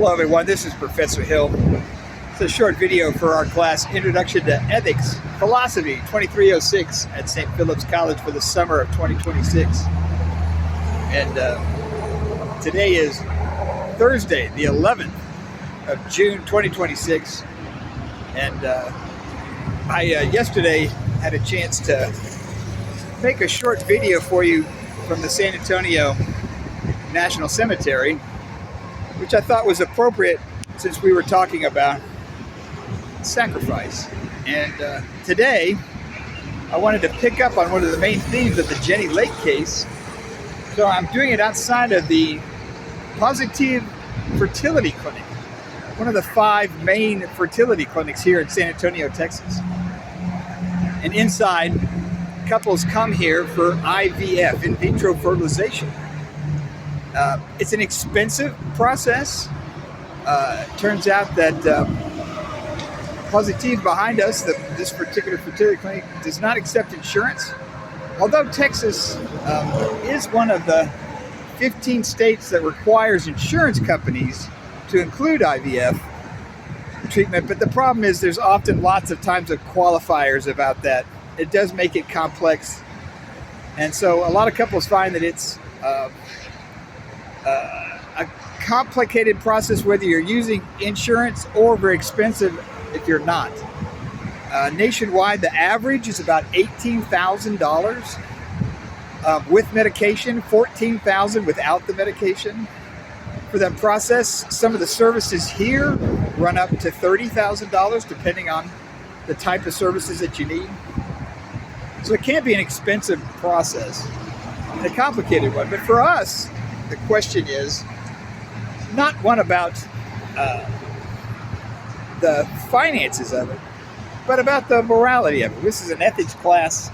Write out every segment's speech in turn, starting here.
Hello everyone, this is Professor Hill. It's a short video for our class, Introduction to Ethics, Philosophy 2306 at St. Philip's College for the summer of 2026. And today is Thursday, the 11th of June 2026. And I yesterday had a chance to make a short video for you from the San Antonio National Cemetery, which I thought was appropriate since we were talking about sacrifice. And today, I wanted to pick up on one of the main themes of the Jenny Lake case. So I'm doing it outside of the Positive Fertility Clinic, one of the 5 main fertility clinics here in San Antonio, Texas. And inside, couples come here for IVF, in vitro fertilization. It's an expensive process. Turns out that Positive behind us, this particular fertility clinic, does not accept insurance. Although Texas is one of the 15 states that requires insurance companies to include IVF treatment, but the problem is there's often lots of times of qualifiers about that. It does make it complex, and so a lot of couples find that it's a complicated process whether you're using insurance or very expensive if you're not. Nationwide, the average is about $18,000 with medication, $14,000 without the medication. For that process, some of the services here run up to $30,000 depending on the type of services that you need. So it can be an expensive process and a complicated one. But for us, the question is not one about the finances of it, but about the morality of it. This is an ethics class,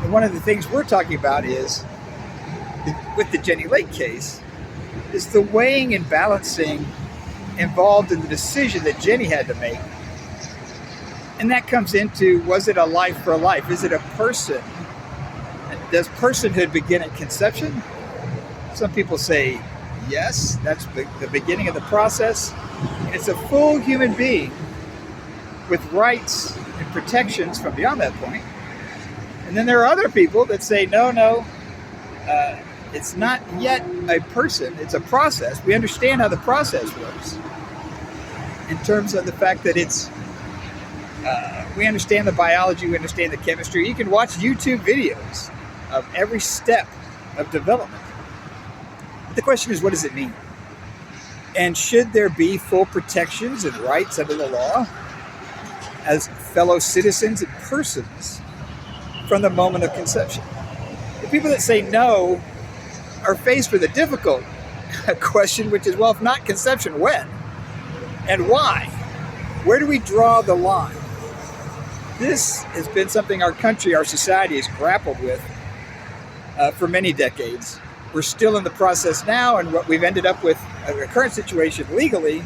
and one of the things we're talking about is, with the Jenny Lake case, is the weighing and balancing involved in the decision that Jenny had to make. And that comes into, was it a life for a life? Is it a person? Does personhood begin at conception? Some people say yes, that's the beginning of the process. And it's a full human being with rights and protections from beyond that point. And then there are other people that say, no, it's not yet a person, it's a process. We understand how the process works in terms of the fact that it's, we understand the biology, we understand the chemistry. You can watch YouTube videos of every step of development. The question is, what does it mean? And should there be full protections and rights under the law as fellow citizens and persons from the moment of conception? The people that say no are faced with a difficult question, which is, well, if not conception, when? And why? Where do we draw the line? This has been something our country, our society has grappled with for many decades. We're still in the process now, and what we've ended up with, the current situation legally,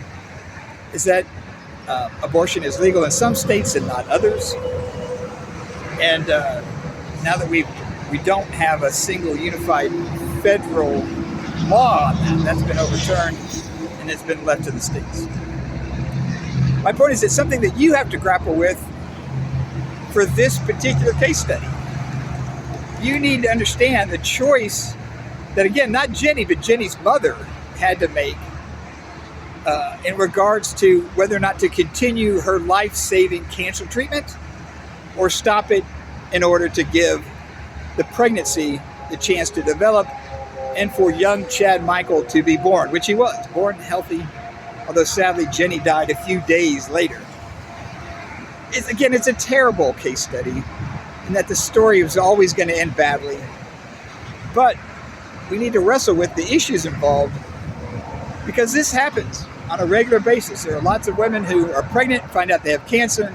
is that abortion is legal in some states and not others. And now that we don't have a single unified federal law on that's been overturned, and it's been left to the states. My point is, it's something that you have to grapple with for this particular case study. You need to understand the choice that, again, not Jenny, but Jenny's mother had to make in regards to whether or not to continue her life-saving cancer treatment or stop it in order to give the pregnancy the chance to develop and for young Chad Michael to be born, which he was, born healthy, although sadly Jenny died a few days later. It's a terrible case study, and that the story was always going to end badly. But we need to wrestle with the issues involved, because this happens on a regular basis. There are lots of women who are pregnant, find out they have cancer.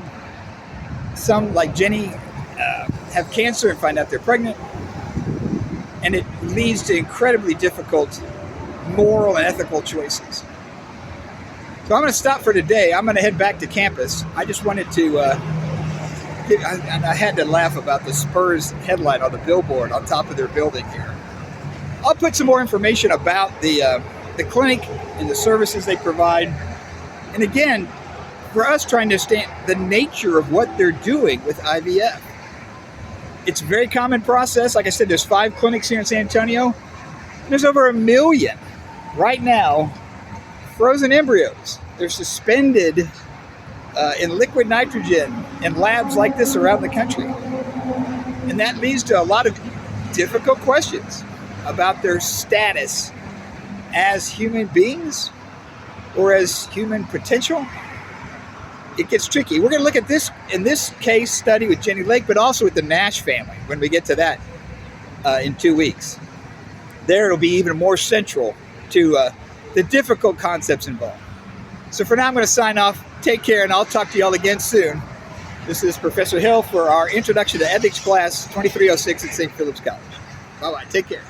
Some, like Jenny, have cancer and find out they're pregnant. And it leads to incredibly difficult moral and ethical choices. So I'm going to stop for today. I'm going to head back to campus. I just wanted to, I had to laugh about the Spurs headline on the billboard on top of their building here. I'll put some more information about the the clinic and the services they provide. And again, for us trying to understand the nature of what they're doing with IVF. It's a very common process. Like I said, there's 5 clinics here in San Antonio. There's over 1 million right now frozen embryos. They're suspended in liquid nitrogen in labs like this around the country. And that leads to a lot of difficult questions about their status as human beings or as human potential. It gets tricky. We're going to look at this in this case study with Jenny Lake, but also with the Nash family when we get to that in 2 weeks. There it'll be even more central to the difficult concepts involved. So for now, I'm going to sign off. Take care, and I'll talk to you all again soon. This is Professor Hill for our Introduction to Ethics class 2306 at St. Philip's College. Bye-bye. Take care.